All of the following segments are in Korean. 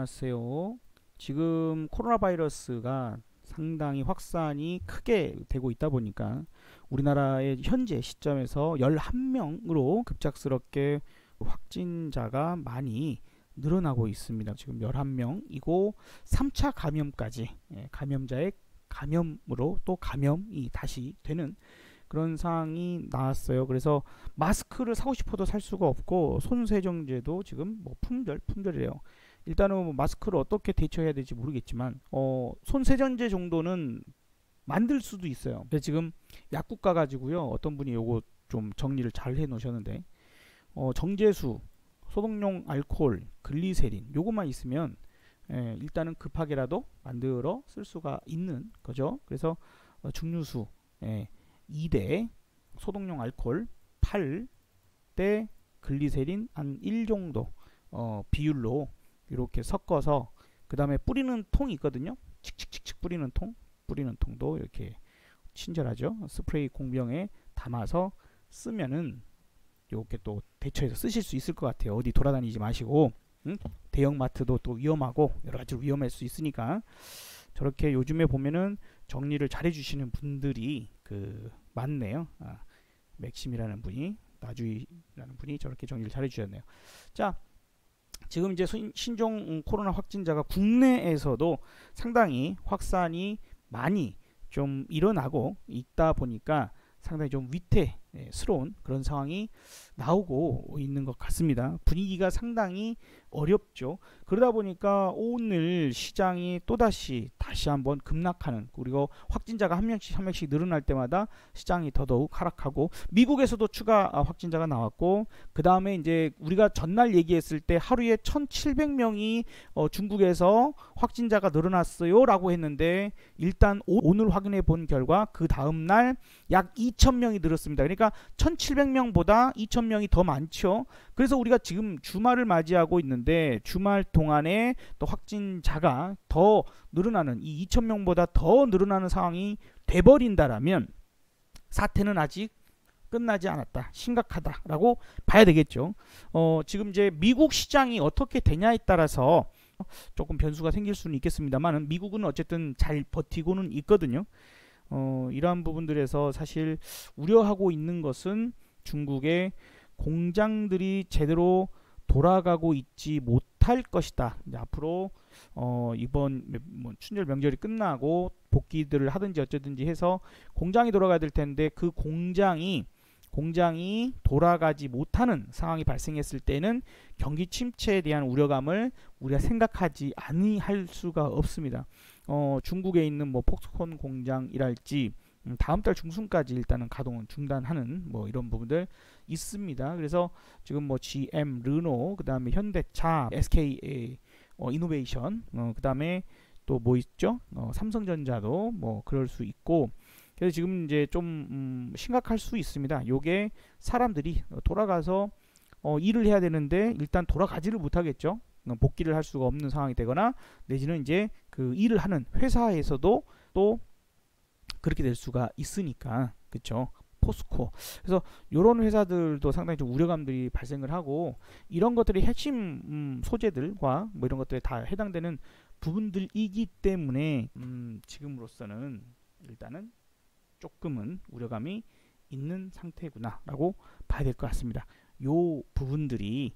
안녕하세요. 지금 코로나 바이러스가 상당히 확산이 크게 되고 있다 보니까 우리나라의 현재 시점에서 11명으로 급작스럽게 확진자가 많이 늘어나고 있습니다. 지금 11명이고 3차 감염까지, 감염자의 감염으로 또 감염이 다시 되는 그런 상황이 나왔어요. 그래서 마스크를 사고 싶어도 살 수가 없고 손세정제도 지금 뭐 품절이래요. 일단은 뭐 마스크를 어떻게 대처해야 될지 모르겠지만 손세정제 정도는 만들 수도 있어요. 근데 지금 약국 가가지고요, 어떤 분이 요거 좀 정리를 잘 해놓으셨는데, 정제수, 소독용 알코올, 글리세린 요것만 있으면 일단은 급하게라도 만들어 쓸 수가 있는 거죠. 그래서 증류수 2대, 소독용 알코올 8대, 글리세린 한 1 정도 비율로 이렇게 섞어서, 그 다음에 뿌리는 통이 있거든요. 칙칙칙칙 뿌리는 통도 이렇게 친절하죠. 스프레이 공병에 담아서 쓰면은 이렇게 또 대처해서 쓰실 수 있을 것 같아요. 어디 돌아다니지 마시고, 대형마트도 또 위험하고 여러 가지로 위험할 수 있으니까 저렇게 요즘에 보면은 정리를 잘 해주시는 분들이 많네요. 맥심이라는 분이, 나주이라는 분이 저렇게 정리를 잘 해주셨네요. 자, 지금 이제 신종 코로나 확진자가 국내에서도 상당히 확산이 많이 좀 일어나고 있다 보니까 상당히 좀 위태스러운 그런 상황이 나오고 있는 것 같습니다. 분위기가 상당히 어렵죠. 그러다 보니까 오늘 시장이 다시 한번 급락하는, 그리고 확진자가 한 명씩 늘어날 때마다 시장이 더더욱 하락하고, 미국에서도 추가 확진자가 나왔고, 그 다음에 이제 우리가 전날 얘기했을 때 하루에 1700명이 중국에서 확진자가 늘어났어요 라고 했는데, 일단 오늘 확인해 본 결과 그 다음날 약 2000명이 늘었습니다. 그러니까 1700명보다 2000명이 더 많죠. 그래서 우리가 지금 주말을 맞이하고 있는데, 주말 동안에 또 확진자가 더 늘어나는, 이 2000명보다 더 늘어나는 상황이 돼버린다라면 사태는 아직 끝나지 않았다, 심각하다라고 봐야 되겠죠. 지금 이제 미국 시장이 어떻게 되냐에 따라서 조금 변수가 생길 수는 있겠습니다만, 미국은 어쨌든 잘 버티고는 있거든요. 이러한 부분들에서 사실 우려하고 있는 것은 중국의 공장들이 제대로 돌아가고 있지 못할 것이다. 이제 앞으로 이번 춘절 명절이 끝나고 복귀들을 하든지 어쩌든지 해서 공장이 돌아가야 될 텐데, 그 공장이 돌아가지 못하는 상황이 발생했을 때는 경기 침체에 대한 우려감을 우리가 생각하지 아니할 수가 없습니다. 중국에 있는 폭스콘 공장이랄지 다음 달 중순까지 일단은 가동은 중단하는 이런 부분들 있습니다. 그래서 지금 GM, 르노, 그 다음에 현대차, SK 이노베이션, 그 다음에 또 있죠? 삼성전자도 그럴 수 있고, 그래서 지금 이제 좀 심각할 수 있습니다. 요게 사람들이 돌아가서 일을 해야 되는데 일단 돌아가지를 못하겠죠. 복귀를 할 수가 없는 상황이 되거나, 내지는 이제 그 일을 하는 회사에서도 또 그렇게 될 수가 있으니까, 그쵸? 포스코. 그래서 이런 회사들도 상당히 좀 우려감들이 발생을 하고, 이런 것들이 핵심 소재들과 이런 것들에 다 해당되는 부분들이기 때문에 지금으로서는 일단은 조금은 우려감이 있는 상태구나 라고 봐야 될 것 같습니다. 요 부분들이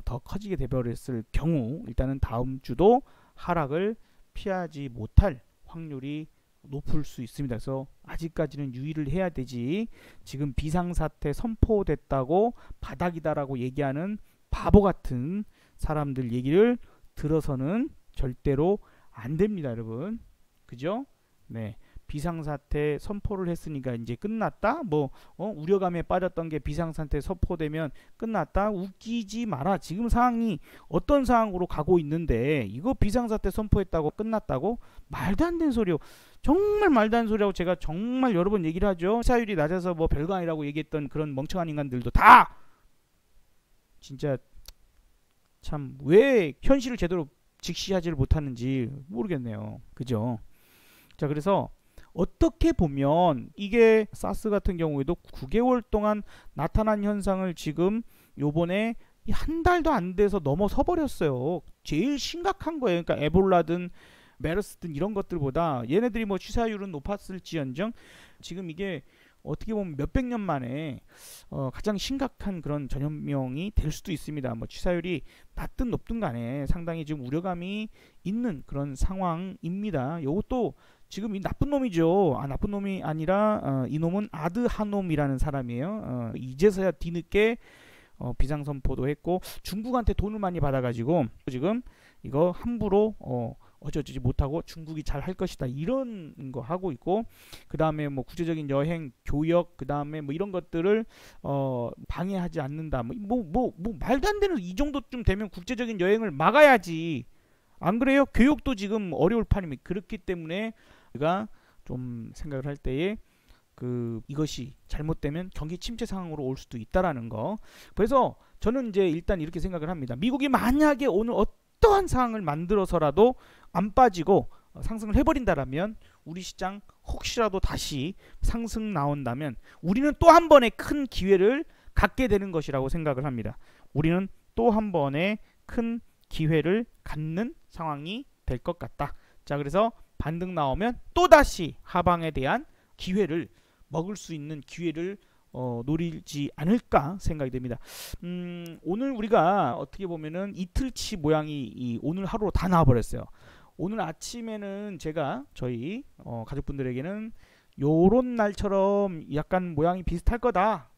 더 커지게 되버렸을 경우 일단은 다음 주도 하락을 피하지 못할 확률이 높을 수 있습니다. 그래서 아직까지는 유의를 해야 되지, 지금 비상사태 선포됐다고 바닥이다라고 얘기하는 바보 같은 사람들 얘기를 들어서는 절대로 안 됩니다, 여러분. 그죠? 네. 비상사태 선포를 했으니까 이제 끝났다? 우려감에 빠졌던 게 비상사태 선포되면 끝났다? 웃기지 마라. 지금 상황이 어떤 상황으로 가고 있는데, 이거 비상사태 선포했다고 끝났다고? 말도 안 되는 소리요. 정말 말도 안 되는 소리라고 제가 정말 여러 번 얘기를 하죠. 치사율이 낮아서 별거 아니라고 얘기했던 그런 멍청한 인간들도 다 진짜 참 왜 현실을 제대로 직시하지를 못하는지 모르겠네요. 그죠? 자, 그래서 어떻게 보면 이게 사스 같은 경우에도 9개월 동안 나타난 현상을 지금 요번에 한 달도 안 돼서 넘어서 버렸어요. 제일 심각한 거예요. 그러니까 에볼라든 메르스든 이런 것들보다 얘네들이 뭐 취사율은 높았을지언정 지금 이게 어떻게 보면 몇백 년 만에 가장 심각한 그런 전염병이 될 수도 있습니다. 뭐 취사율이 낮든 높든 간에 상당히 지금 우려감이 있는 그런 상황입니다. 이것도 지금 이 나쁜 놈이죠. 나쁜 놈이 아니라 이놈은 아드하놈이라는 사람이에요. 이제서야 뒤늦게 비상 선포도 했고 중국한테 돈을 많이 받아가지고 지금 이거 함부로 어쩌지 못하고 중국이 잘 할 것이다 이런 거 하고 있고, 그 다음에 뭐 국제적인 여행, 교역, 그 다음에 뭐 이런 것들을 방해하지 않는다. 뭐 말도 안 되는 이 정도쯤 되면 국제적인 여행을 막아야지. 안 그래요? 교육도 지금 어려울 판입니다. 그렇기 때문에 우리가 좀 생각을 할 때에 이것이 잘못되면 경기 침체 상황으로 올 수도 있다라는 거. 그래서 저는 이제 일단 이렇게 생각을 합니다. 미국이 만약에 오늘 어떠한 상황을 만들어서라도 안 빠지고 상승을 해버린다라면 우리 시장 혹시라도 다시 상승 나온다면 우리는 또 한 번의 큰 기회를 갖게 되는 것이라고 생각을 합니다. 우리는 또 한 번의 큰 기회를 갖는 상황이 될 것 같다. 자, 그래서 반등 나오면 또다시 하방에 대한 기회를 먹을 수 있는 기회를 노리지 않을까 생각이 됩니다. 오늘 우리가 어떻게 보면은 이틀치 모양이 오늘 하루로 다 나와버렸어요. 오늘 아침에는 제가 저희 가족분들에게는 요런 날처럼 약간 모양이 비슷할 거다.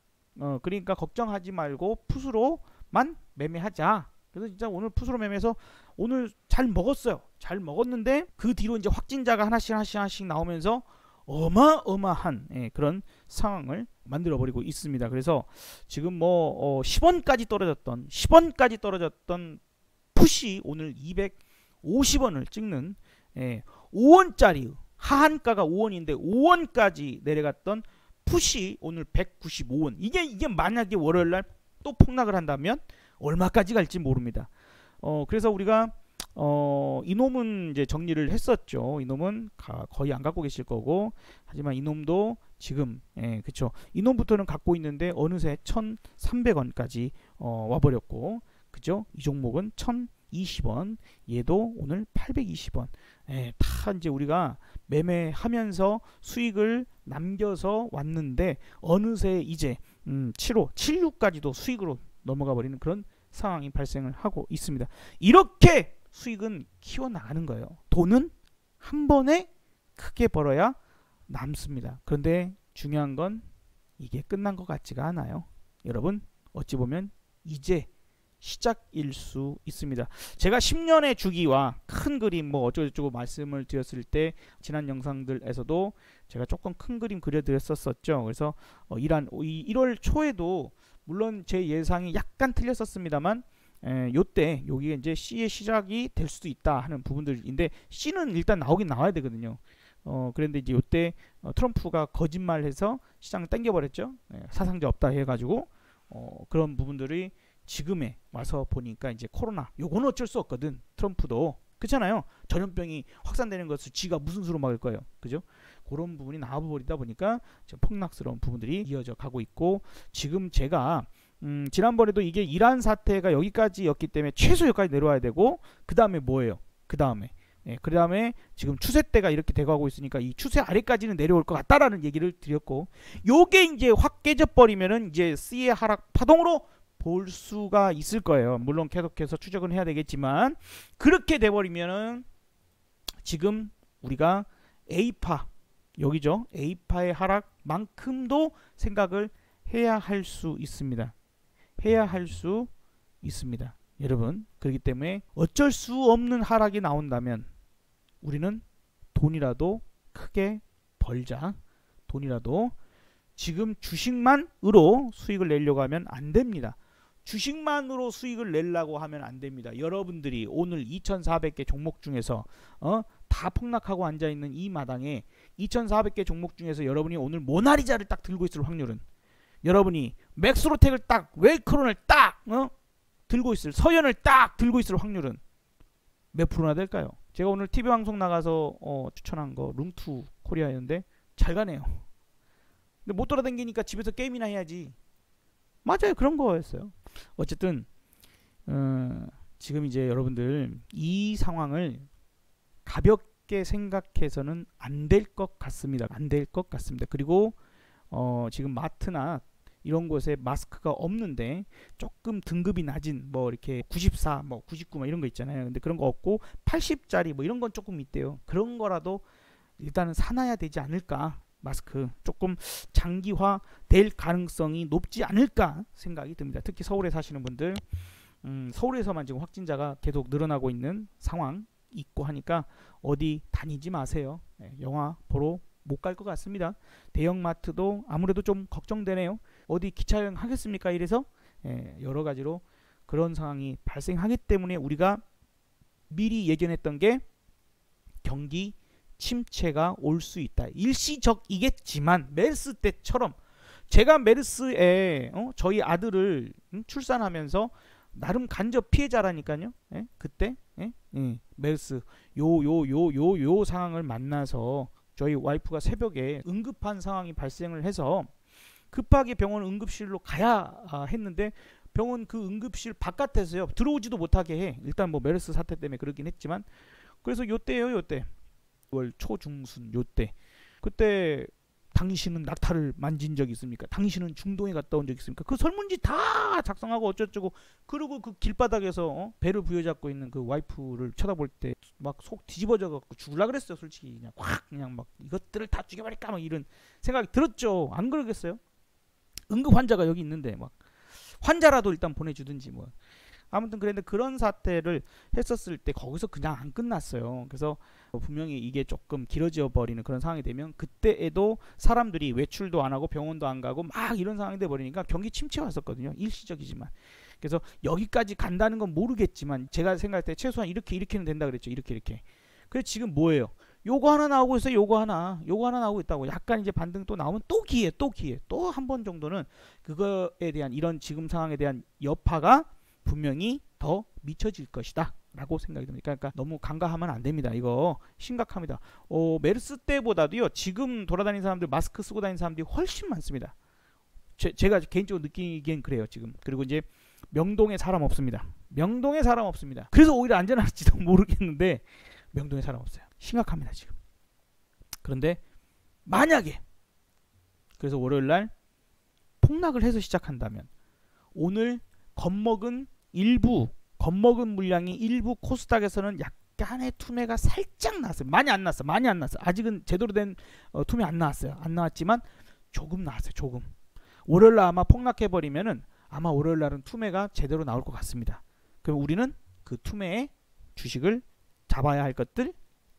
그러니까 걱정하지 말고 풋으로만 매매하자. 그래서 진짜 오늘 풋으로 매매해서 오늘 잘 먹었어요. 잘 먹었는데 그 뒤로 이제 확진자가 하나씩 나오면서 어마어마한 그런 상황을 만들어버리고 있습니다. 그래서 지금 뭐 10원까지 떨어졌던 풋이 오늘 250원을 찍는 5원짜리 하한가가 5원인데 5원까지 내려갔던 풋이 오늘 195원. 이게 만약에 월요일날 또 폭락을 한다면 얼마까지 갈지 모릅니다. 그래서 우리가 이놈은 이제 정리를 했었죠. 이놈은 거의 안 갖고 계실 거고, 하지만 이놈도 지금 그쵸, 이놈부터는 갖고 있는데 어느새 1,300원까지 와버렸고, 그죠? 이 종목은 1,020원, 얘도 오늘 820원. 다 이제 우리가 매매하면서 수익을 남겨서 왔는데 어느새 이제 7호, 76까지도 수익으로 넘어가 버리는 그런 상황이 발생을 하고 있습니다. 이렇게 수익은 키워나가는 거예요. 돈은 한 번에 크게 벌어야 남습니다. 그런데 중요한 건 이게 끝난 것 같지가 않아요. 여러분, 어찌 보면 이제 시작일 수 있습니다. 제가 10년의 주기와 큰 그림 뭐 어쩌고저쩌고 말씀을 드렸을 때 지난 영상들에서도 제가 조금 큰 그림 그려드렸었죠. 그래서 1월 초에도 물론 제 예상이 약간 틀렸었습니다만 요때 여기가 이제 C의 시작이 될 수도 있다 하는 부분들인데, C는 일단 나오긴 나와야 되거든요. 그런데 이제 요때 트럼프가 거짓말해서 시장을 땡겨버렸죠. 사상자 없다 해가지고 그런 부분들이 지금에 와서 보니까 이제 코로나 요거는 어쩔 수 없거든. 트럼프도 그렇잖아요. 전염병이 확산되는 것을 지가 무슨 수로 막을 거예요. 그죠? 그런 부분이 나와버리다 보니까 지금 폭락스러운 부분들이 이어져 가고 있고, 지금 제가 지난번에도 이게 이란 사태가 여기까지였기 때문에 최소 여기까지 내려와야 되고, 그 다음에 뭐예요? 그 다음에 지금 추세대가 이렇게 돼가고 있으니까 이 추세 아래까지는 내려올 것 같다라는 얘기를 드렸고, 요게 이제 확 깨져버리면은 이제 C의 하락 파동으로 볼 수가 있을 거예요. 물론 계속해서 추적은 해야 되겠지만, 그렇게 돼버리면은 지금 우리가 A파 여기죠. A파의 하락만큼도 생각을 해야 할 수 있습니다. 여러분, 그렇기 때문에 어쩔 수 없는 하락이 나온다면 우리는 돈이라도 크게 벌자. 돈이라도 지금 주식만으로 수익을 내려고 하면 안 됩니다. 주식만으로 수익을 내려고 하면 안 됩니다. 여러분들이 오늘 2,400개 종목 중에서 다 폭락하고 앉아있는 이 마당에 2,400개 종목 중에서 여러분이 오늘 모나리자를 딱 들고 있을 확률은, 여러분이 맥스로텍을 딱, 웰크론을 딱 들고 있을, 서현을 딱 들고 있을 확률은 몇 프로나 될까요? 제가 오늘 TV 방송 나가서 추천한 거 룸투 코리아였는데 잘 가네요. 근데 못 돌아다니니까 집에서 게임이나 해야지. 맞아요, 그런 거였어요. 어쨌든 지금 이제 여러분들 이 상황을 가볍게 생각해서는 안 될 것 같습니다. 안 될 것 같습니다. 그리고 지금 마트나 이런 곳에 마스크가 없는데 조금 등급이 낮은 뭐 이렇게 94, 뭐 99, 뭐 이런 거 있잖아요. 근데 그런 거 없고 80짜리 뭐 이런 건 조금 있대요. 그런 거라도 일단은 사놔야 되지 않을까. 마스크 조금 장기화 될 가능성이 높지 않을까 생각이 듭니다. 특히 서울에 사시는 분들, 서울에서만 지금 확진자가 계속 늘어나고 있는 상황 있고 하니까 어디 다니지 마세요. 영화 보러 못 갈 것 같습니다. 대형마트도 아무래도 좀 걱정되네요. 어디 기차여행 하겠습니까? 이래서 여러 가지로 그런 상황이 발생하기 때문에 우리가 미리 예견했던 게 경기 침체가 올 수 있다. 일시적이겠지만 메르스 때처럼 제가 메르스에 저희 아들을 출산하면서 나름 간접 피해자라니까요. 그때 메르스 요 상황을 만나서 저희 와이프가 새벽에 응급한 상황이 발생을 해서 급하게 병원 응급실로 가야 했는데 병원 그 응급실 바깥에서요 들어오지도 못하게 해. 일단 뭐 메르스 사태 때문에 그러긴 했지만 그래서 요때요 요때 6월 초중순 요때 그때 당신은 낙타를 만진 적이 있습니까? 당신은 중동에 갔다 온 적이 있습니까? 그 설문지 다 작성하고 어쩌고 그리고 그 길바닥에서 배를 부여잡고 있는 그 와이프를 쳐다볼 때 막 속 뒤집어져 갖고 죽을라 그랬어요. 솔직히 그냥 확 그냥 막 이것들을 다 죽여버릴까 막 이런 생각이 들었죠. 안 그러겠어요? 응급 환자가 여기 있는데 막 환자라도 일단 보내주든지 뭐 아무튼 그런데 그런 사태를 했었을 때 거기서 그냥 안 끝났어요. 그래서 분명히 이게 조금 길어져 버리는 그런 상황이 되면 그때에도 사람들이 외출도 안 하고 병원도 안 가고 막 이런 상황이 돼 버리니까 경기 침체가 왔었거든요. 일시적이지만. 그래서 여기까지 간다는 건 모르겠지만 제가 생각할 때 최소한 이렇게는 된다 그랬죠. 이렇게. 그래서 지금 뭐예요? 요거 하나 나오고 있어요. 요거 하나 나오고 있다고. 약간 이제 반등 또 나오면 또 기회 또 한 번 정도는 그거에 대한 이런 지금 상황에 대한 여파가 분명히 더 미쳐질 것이다 라고 생각이 듭니다. 그러니까 너무 간과하면 안 됩니다. 이거 심각합니다. 메르스 때보다도요 지금 돌아다니는 사람들 마스크 쓰고 다니는 사람들이 훨씬 많습니다. 제가 개인적으로 느끼기엔 그래요 지금. 그리고 이제 명동에 사람 없습니다. 그래서 오히려 안전할지도 모르겠는데 명동에 사람 없어요. 심각합니다 지금. 그런데 만약에 그래서 월요일날 폭락을 해서 시작한다면 오늘 겁먹은 물량이 일부 코스닥에서는 약간의 투매가 살짝 나왔어요. 많이 안 났어. 아직은 제대로 된 투매 안 나왔어요. 안 나왔지만 조금 나왔어요. 조금. 월요일날 아마 폭락해버리면은 아마 월요일날은 투매가 제대로 나올 것 같습니다. 그럼 우리는 그 투매의 주식을 잡아야 할 것들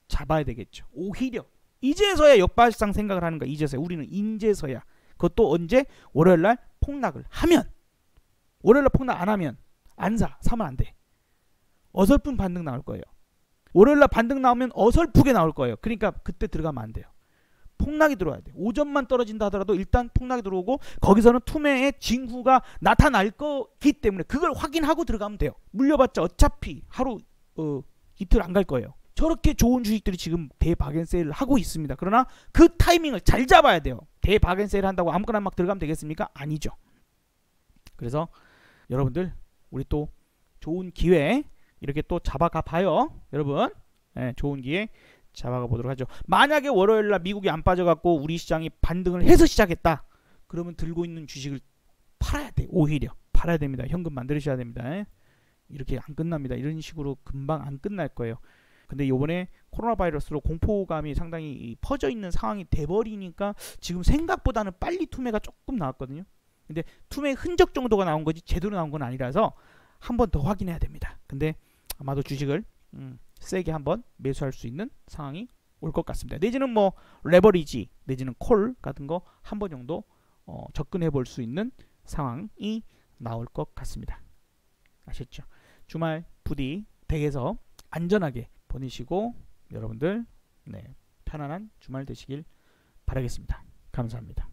잡아야 되겠죠. 오히려 이제서야 역발상 생각을 하는 거야. 이제서야 우리는 인제서야. 그것도 언제? 월요일날 폭락을 하면. 월요일날 폭락 안 하면 안 사면 안 돼. 어설픈 반등 나올 거예요. 월요일날 반등 나오면 어설프게 나올 거예요. 그러니까 그때 들어가면 안 돼요. 폭락이 들어와야 돼. 오전만 떨어진다 하더라도 일단 폭락이 들어오고 거기서는 투매의 징후가 나타날 거기 때문에 그걸 확인하고 들어가면 돼요. 물려봤자 어차피 하루 이틀 안 갈 거예요. 저렇게 좋은 주식들이 지금 대바겐세일을 하고 있습니다. 그러나 그 타이밍을 잘 잡아야 돼요. 대바겐세일 한다고 아무거나 막 들어가면 되겠습니까? 아니죠. 그래서 여러분들 우리 또 좋은 기회 이렇게 또 잡아가 봐요. 여러분 좋은 기회 잡아가 보도록 하죠. 만약에 월요일날 미국이 안 빠져갖고 우리 시장이 반등을 해서 시작했다. 그러면 들고 있는 주식을 팔아야 돼. 오히려 팔아야 됩니다. 현금 만들으셔야 됩니다. 이렇게 안 끝납니다. 이런 식으로 금방 안 끝날 거예요. 근데 요번에 코로나 바이러스로 공포감이 상당히 퍼져 있는 상황이 돼버리니까 지금 생각보다는 빨리 투매가 조금 나왔거든요. 근데 투매 흔적 정도가 나온 거지 제대로 나온 건 아니라서 한 번 더 확인해야 됩니다. 근데 아마도 주식을 세게 한번 매수할 수 있는 상황이 올 것 같습니다. 내지는 뭐 레버리지 내지는 콜 같은 거 한 번 정도 접근해 볼 수 있는 상황이 나올 것 같습니다. 아셨죠? 주말 부디 댁에서 안전하게 보내시고 여러분들 편안한 주말 되시길 바라겠습니다. 감사합니다.